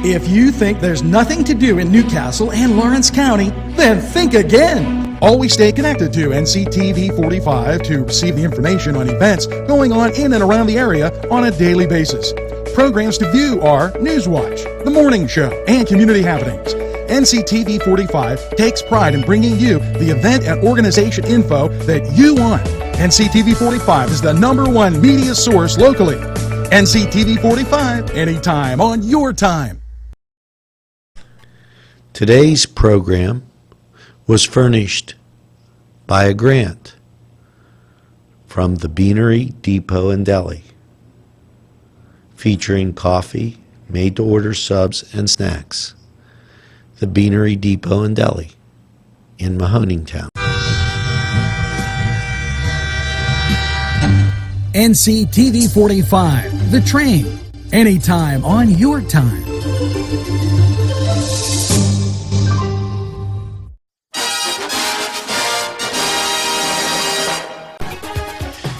If you think there's nothing to do in Newcastle and Lawrence County, then think again. Always stay connected to NCTV45 to receive the information on events going on in and around the area on a daily basis. Programs to view are NewsWatch, The Morning Show, and Community Happenings. NCTV45 takes pride in bringing you the event and organization info that you want. NCTV45 is the #1 media source locally. NCTV45, anytime on your time. Today's program was furnished by a grant from the Beanery Depot and Deli, featuring coffee, made-to-order subs, and snacks. The Beanery Depot and Deli in Mahoningtown. NCTV45, The Train, anytime on your time.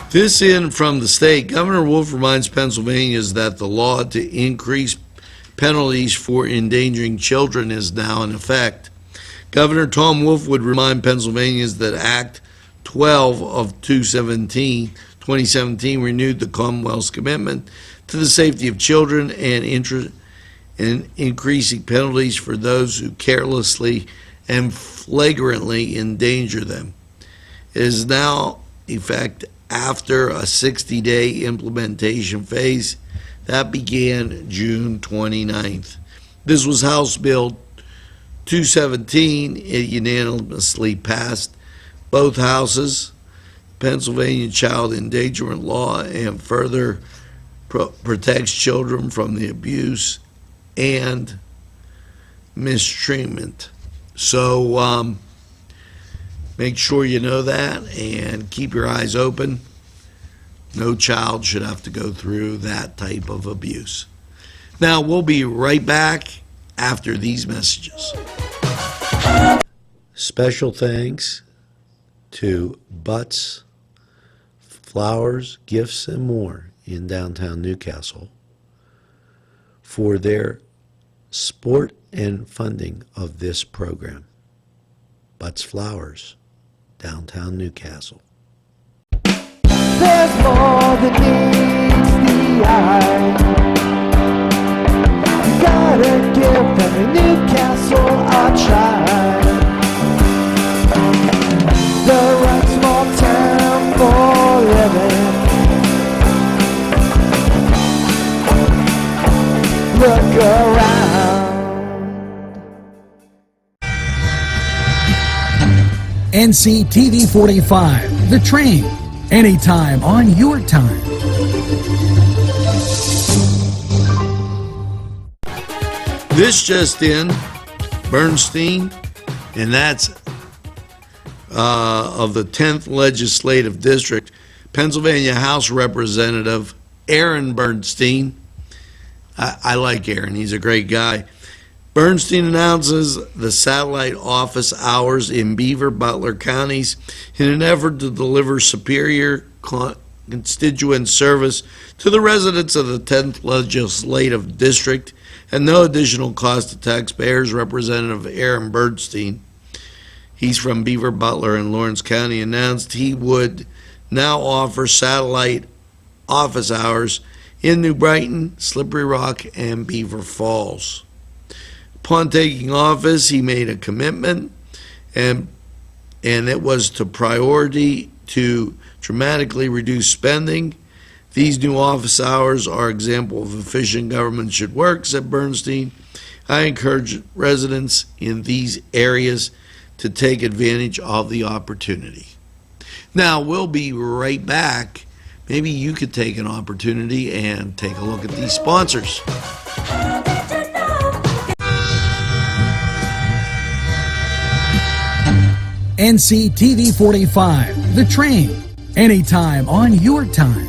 This in from the state. Governor Wolf reminds Pennsylvanians that the law to increase penalties for endangering children is now in effect. Governor Tom Wolf would remind Pennsylvanians that Act 12 of 2017 renewed the Commonwealth's commitment to the safety of children and increasing penalties for those who carelessly and flagrantly endanger them. It is now effect after a 60-day implementation phase that began June 29th. This was House Bill 217. It unanimously passed both houses. Pennsylvania child endangerment law and further protects children from the abuse and mistreatment. So make sure you know that and keep your eyes open. No child should have to go through that type of abuse. Now, we'll be right back after these messages. Special thanks to Butts, Flowers, Gifts, and More in downtown Newcastle for their support and funding of this program. Butts Flowers, downtown Newcastle. There's more than meets the eye. You gotta give every Newcastle a try. The right small town for living. Look around. NCTV45, The Train, anytime on your time. This just in, Bernstein, and that's of the 10th Legislative District, Pennsylvania House Representative Aaron Bernstein. I like Aaron, he's a great guy. Bernstein announces the satellite office hours in Beaver, Butler counties in an effort to deliver superior constituent service to the residents of the 10th Legislative District at no additional cost to taxpayers. Representative Aaron Bernstein, he's from Beaver, Butler, and Lawrence County, announced he would now offer satellite office hours in New Brighton, Slippery Rock, and Beaver Falls. Upon taking office, he made a commitment, and it was to priority to dramatically reduce spending. These new office hours are an example of efficient government should work, said Bernstein. I encourage residents in these areas to take advantage of the opportunity. Now, we'll be right back. Maybe you could take an opportunity and take a look at these sponsors. NCTV45, The Train, anytime on your time.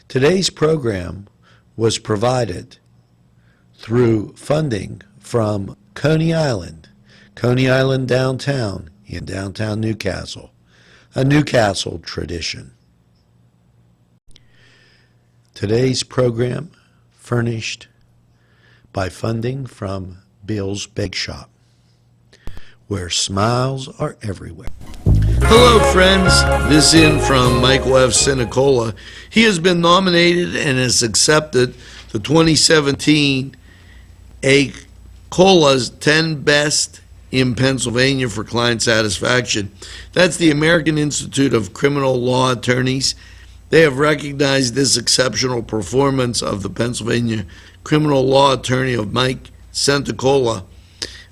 Today's program was provided through funding from Coney Island downtown in downtown Newcastle, a Newcastle tradition. Today's program furnished by funding from Bill's Bake Shop, where smiles are everywhere. Hello, friends. This in from Michael F. Sinicola. He has been nominated and has accepted the 2017 ACOLA's 10 Best in Pennsylvania for Client Satisfaction. That's the American Institute of Criminal Law Attorneys. They have recognized this exceptional performance of the Pennsylvania criminal law attorney of Mike Sinicola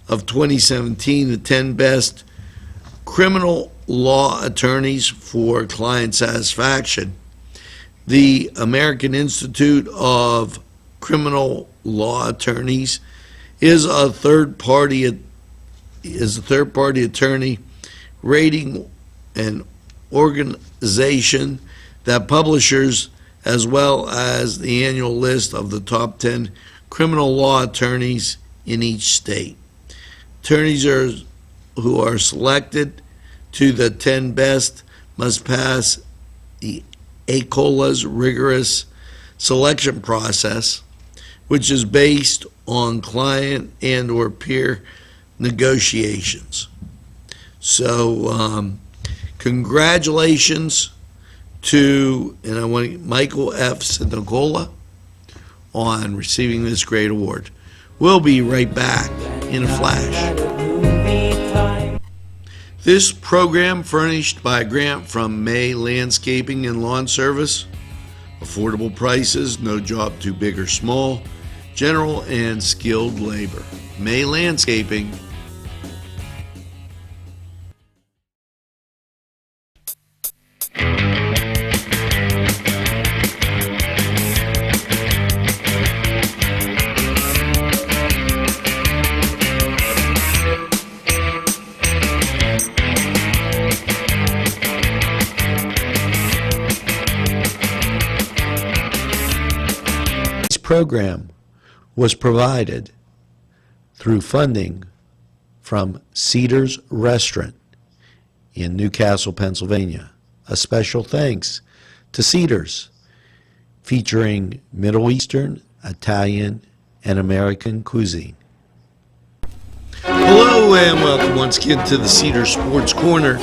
of 2017, the 10 best criminal law attorneys for client satisfaction. The American Institute of Criminal Law Attorneys is a third-party attorney rating and organization that publishes as well as the annual list of the top 10 criminal law attorneys in each state. Attorneys who are selected to the 10 best must pass the ACOLA's rigorous selection process, which is based on client and or peer negotiations. So congratulations to, and I want Michael F. Sinicola on receiving this great award. We'll be right back in a flash. This program furnished by a grant from May Landscaping and Lawn Service. Affordable prices, no job too big or small, general and skilled labor. May Landscaping. Program was provided through funding from Cedars Restaurant in Newcastle, Pennsylvania. A special thanks to Cedars, featuring Middle Eastern, Italian, and American cuisine. Hello and welcome once again to the Cedars Sports Corner.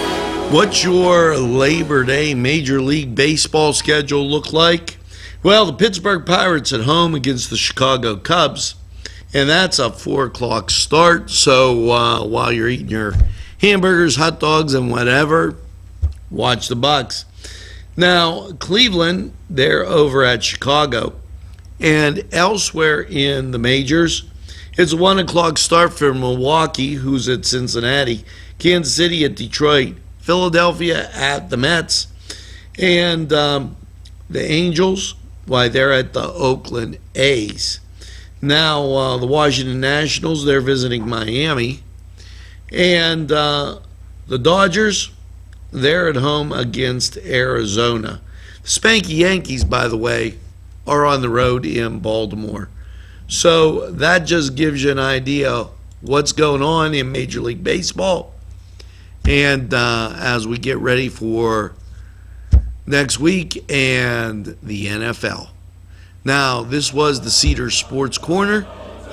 What's your Labor Day Major League Baseball schedule look like? Well, the Pittsburgh Pirates at home against the Chicago Cubs, and that's a 4 o'clock start. So while you're eating your hamburgers, hot dogs, and whatever, watch the Bucks. Now, Cleveland, they're over at Chicago, and elsewhere in the majors, it's a 1 o'clock start for Milwaukee, who's at Cincinnati, Kansas City at Detroit, Philadelphia at the Mets, and the Angels, why, they're at the Oakland A's. Now, the Washington Nationals, they're visiting Miami. And the Dodgers, they're at home against Arizona. The Spanky Yankees, by the way, are on the road in Baltimore. So that just gives you an idea what's going on in Major League Baseball. And as we get ready for next week and the NFL. Now, this was the Cedars Sports Corner,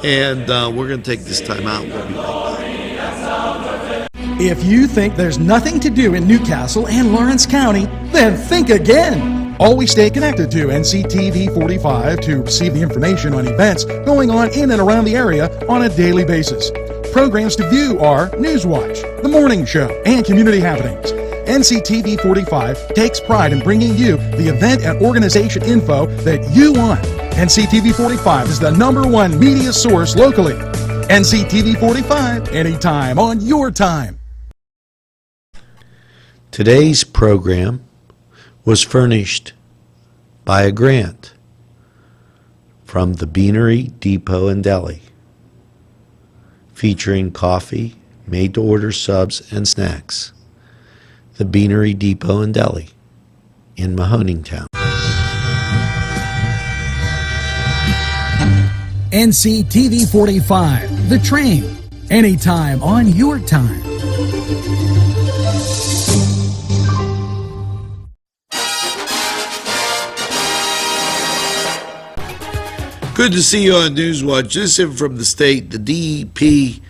and we're going to take this time out. We'll be right back. If you think there's nothing to do in Newcastle and Lawrence County, then think again. Always stay connected to NCTV45 to receive the information on events going on in and around the area on a daily basis. Programs to view are NewsWatch, The Morning Show, and Community Happenings. NCTV45 takes pride in bringing you the event and organization info that you want. NCTV45 is the #1 media source locally. NCTV45, anytime on your time. Today's program was furnished by a grant from the Beanery Depot and Deli, featuring coffee, made-to-order subs, and snacks. The Beanery Depot and Deli in Mahoningtown. NCTV45, The Train, anytime on your time. Good to see you on NewsWatch. This is from the state. The DEP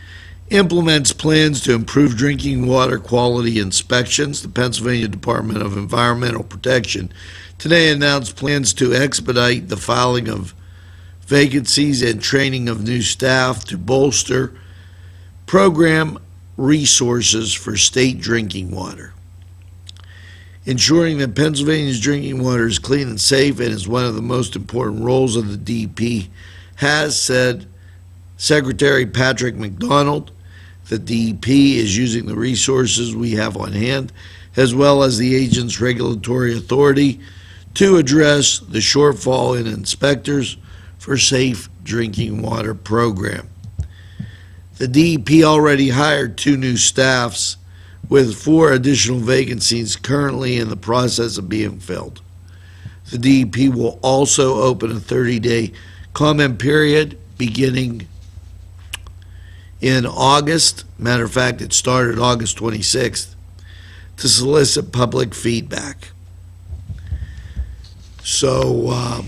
implements plans to improve drinking water quality inspections. The Pennsylvania Department of Environmental Protection today announced plans to expedite the filing of vacancies and training of new staff to bolster program resources for state drinking water. Ensuring that Pennsylvania's drinking water is clean and safe and is one of the most important roles of the DEP, has said Secretary Patrick McDonald. The DEP is using the resources we have on hand, as well as the agent's regulatory authority, to address the shortfall in inspectors for safe drinking water program. The DEP already hired 2 new staffs, with 4 additional vacancies currently in the process of being filled. The DEP will also open a 30-day comment period beginning in August. Matter of fact, it started August 26th, to solicit public feedback. So,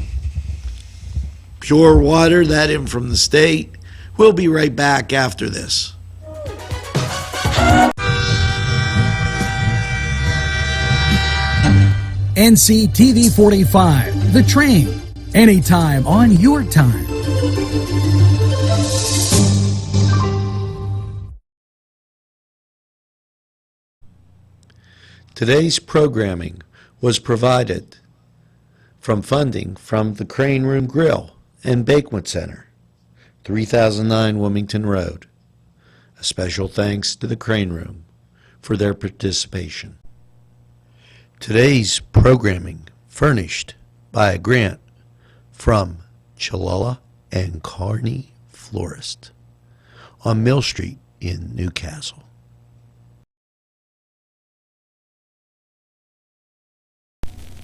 pure water, that in from the state. We'll be right back after this. NCTV45, The Train, anytime on your time. Today's programming was provided from funding from the Crane Room Grill and Banquet Center, 3009 Wilmington Road. A special thanks to the Crane Room for their participation. Today's programming furnished by a grant from Chalala and Carney Florist on Mill Street in Newcastle.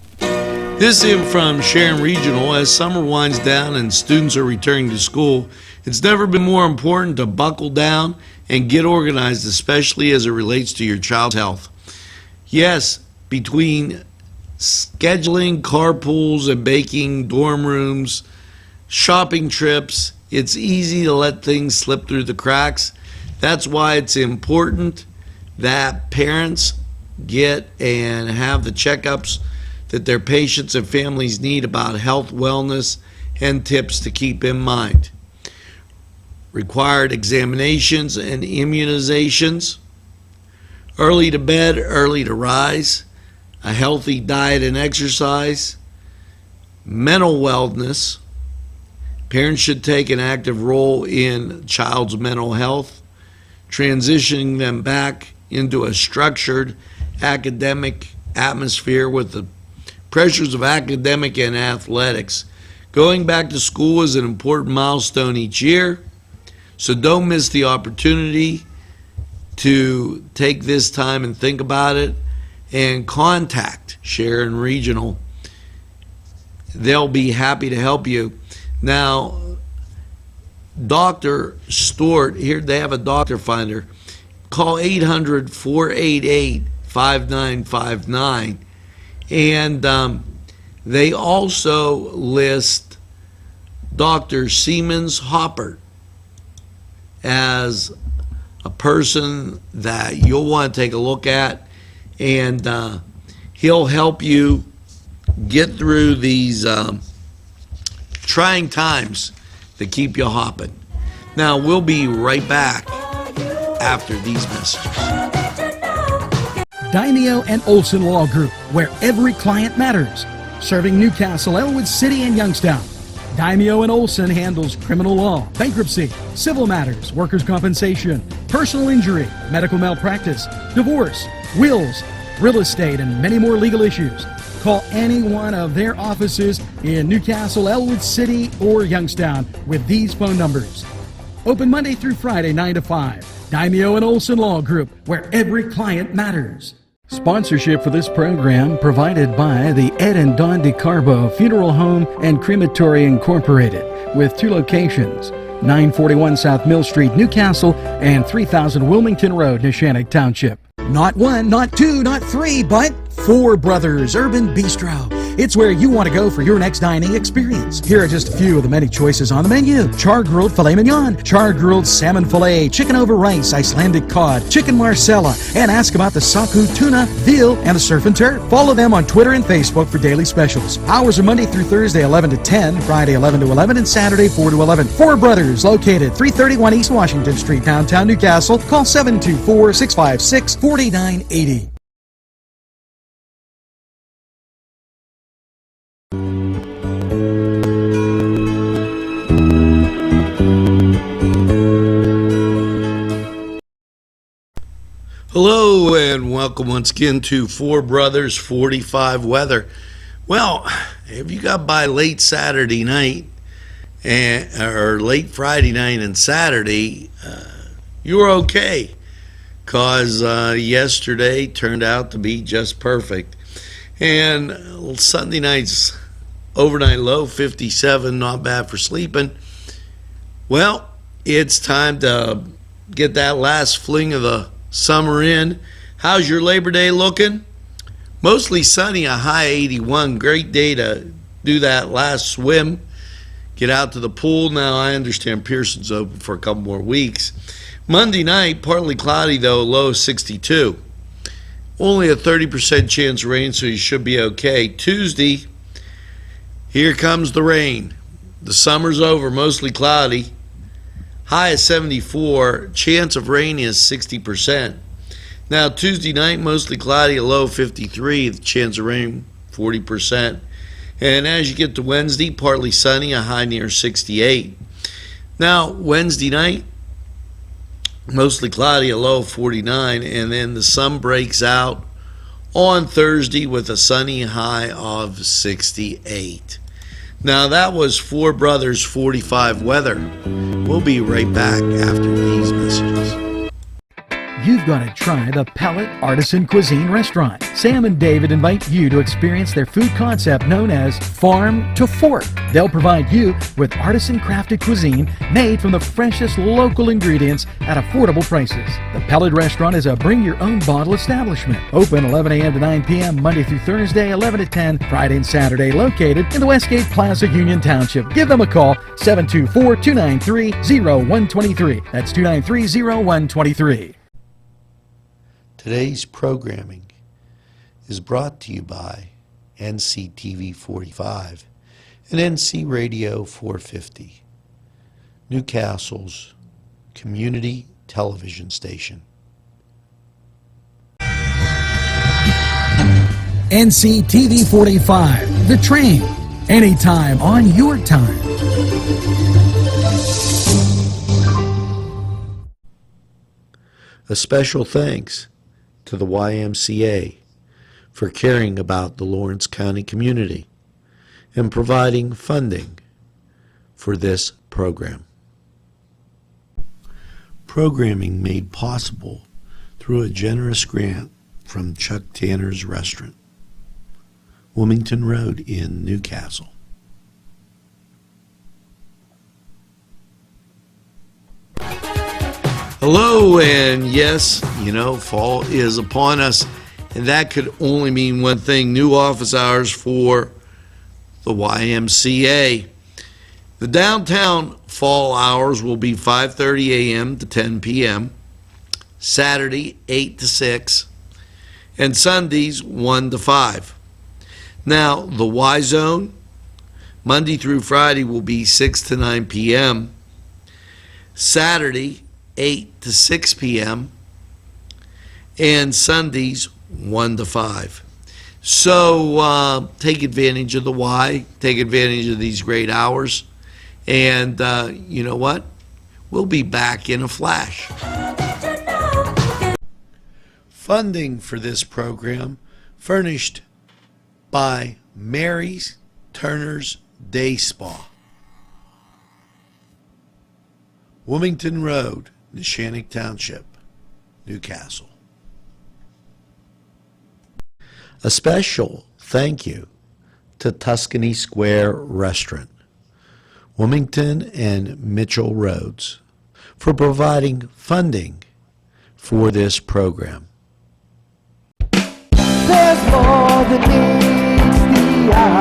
This in from Sharon Regional. As summer winds down and students are returning to school, it's never been more important to buckle down and get organized, especially as it relates to your child's health. Yes, between scheduling carpools and baking dorm rooms, shopping trips, it's easy to let things slip through the cracks. That's why it's important that parents get and have the checkups that their patients and families need about health, wellness, and tips to keep in mind. Required examinations and immunizations, early to bed, early to rise, a healthy diet and exercise, mental wellness. Parents should take an active role in child's mental health, transitioning them back into a structured academic atmosphere with the pressures of academic and athletics. Going back to school is an important milestone each year, so don't miss the opportunity to take this time and think about it, and contact Sharon Regional. They'll be happy to help you. Now, Dr. Stewart, here they have a doctor finder. Call 800-488-5959. And they also list Dr. Siemens Hoppert as a person that you'll want to take a look at, and he'll help you get through these trying times that keep you hopping. Now, we'll be right back after these messages. Daimio and Olson Law Group, where every client matters. Serving Newcastle, Elwood City, and Youngstown. Daimio and Olson handles criminal law, bankruptcy, civil matters, workers' compensation, personal injury, medical malpractice, divorce, wills, real estate, and many more legal issues. Call any one of their offices in Newcastle, Elwood City, or Youngstown with these phone numbers. Open Monday through Friday, 9 to 5. Daimio and Olson Law Group, where every client matters. Sponsorship for this program provided by the Ed and Don DeCarbo Funeral Home and Crematory Incorporated, with 2 locations, 941 South Mill Street, Newcastle, and 3000 Wilmington Road, Neshannock Township. Not 1, not 2, not 3, but 4 Brothers Urban Bistro. It's where you want to go for your next dining experience. Here are just a few of the many choices on the menu. Char-grilled filet mignon, char-grilled salmon filet, chicken over rice, Icelandic cod, chicken marsala, and ask about the saku tuna, veal, and the surf and turf. Follow them on Twitter and Facebook for daily specials. Hours are Monday through Thursday 11 to 10, Friday 11 to 11, and Saturday 4 to 11. Four Brothers, located 331 East Washington Street, downtown Newcastle. Call 724-656-4980. Hello and welcome once again to Four Brothers 45 weather. Well, if you got by late Saturday night or late Friday night and Saturday, you were okay, because yesterday turned out to be just perfect. And Sunday night's overnight low 57, not bad for sleeping. Well, it's time to get that last fling of the summer in. How's your Labor Day looking? Mostly sunny, a high 81. Great day to do that last swim. Get out to the pool. Now I understand Pearson's open for a couple more weeks. Monday night, partly cloudy though, low 62. Only a 30% chance of rain, so you should be okay. Tuesday, here comes the rain. The summer's over, mostly cloudy. High is 74, chance of rain is 60%. Now Tuesday night, mostly cloudy, a low 53, the chance of rain 40%. And as you get to Wednesday, partly sunny, a high near 68. Now Wednesday night, mostly cloudy, a low 49, and then the sun breaks out on Thursday with a sunny high of 68. Now that was Four Brothers 45 weather. We'll be right back after these messages. You've got to try the Pellet Artisan Cuisine Restaurant. Sam and David invite you to experience their food concept known as Farm to Fork. They'll provide you with artisan crafted cuisine made from the freshest local ingredients at affordable prices. The Pellet Restaurant is a bring your own bottle establishment. Open 11 a.m. to 9 p.m. Monday through Thursday, 11 to 10, Friday and Saturday, located in the Westgate Plaza, Union Township. Give them a call, 724-293-0123. That's 293-0123. Today's programming is brought to you by NCTV45 and NC Radio 450, Newcastle's community television station. NCTV45, The Train, anytime on your time. A special thanks to the YMCA for caring about the Lawrence County community and providing funding for this program. Programming made possible through a generous grant from Chuck Tanner's Restaurant, Wilmington Road in Newcastle. Hello, and yes, fall is upon us, and that could only mean one thing: new office hours for the YMCA. The downtown fall hours will be 5:30 a.m. to 10 p.m., Saturday 8 to 6, and Sundays 1 to 5. Now, the Y Zone, Monday through Friday, will be 6 to 9 p.m., Saturday 8 to 6 p.m., and Sundays 1 to 5. So take advantage of the Y, take advantage of these great hours, and you know what? We'll be back in a flash. Funding for this program furnished by Mary's Turner's Day Spa, Wilmington Road, Neshannock Township, Newcastle. A special thank you to Tuscany Square Restaurant, Wilmington and Mitchell Roads, for providing funding for this program. There's more than meets the eye.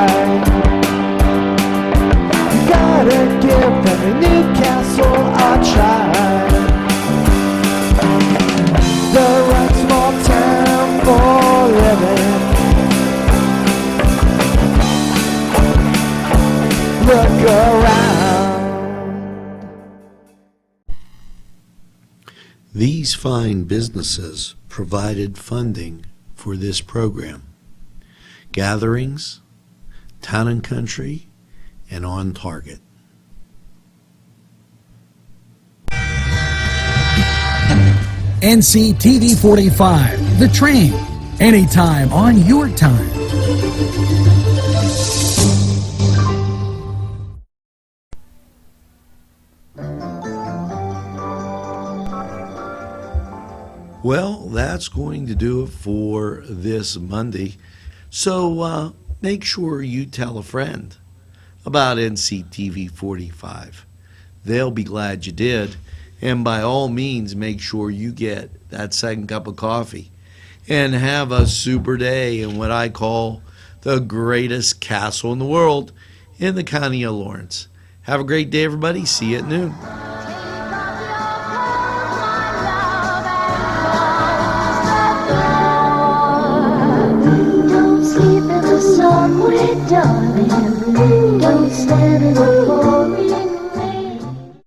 These fine businesses provided funding for this program. Gatherings, Town and Country, and On Target. NCTV45, The Train, anytime on your time. Well, that's going to do it for this Monday. So make sure you tell a friend about NCTV45. They'll be glad you did. And by all means, make sure you get that second cup of coffee and have a super day in what I call the greatest castle in the world in the county of Lawrence. Have a great day, everybody. See you at noon. Don't sleep in the sun, darling.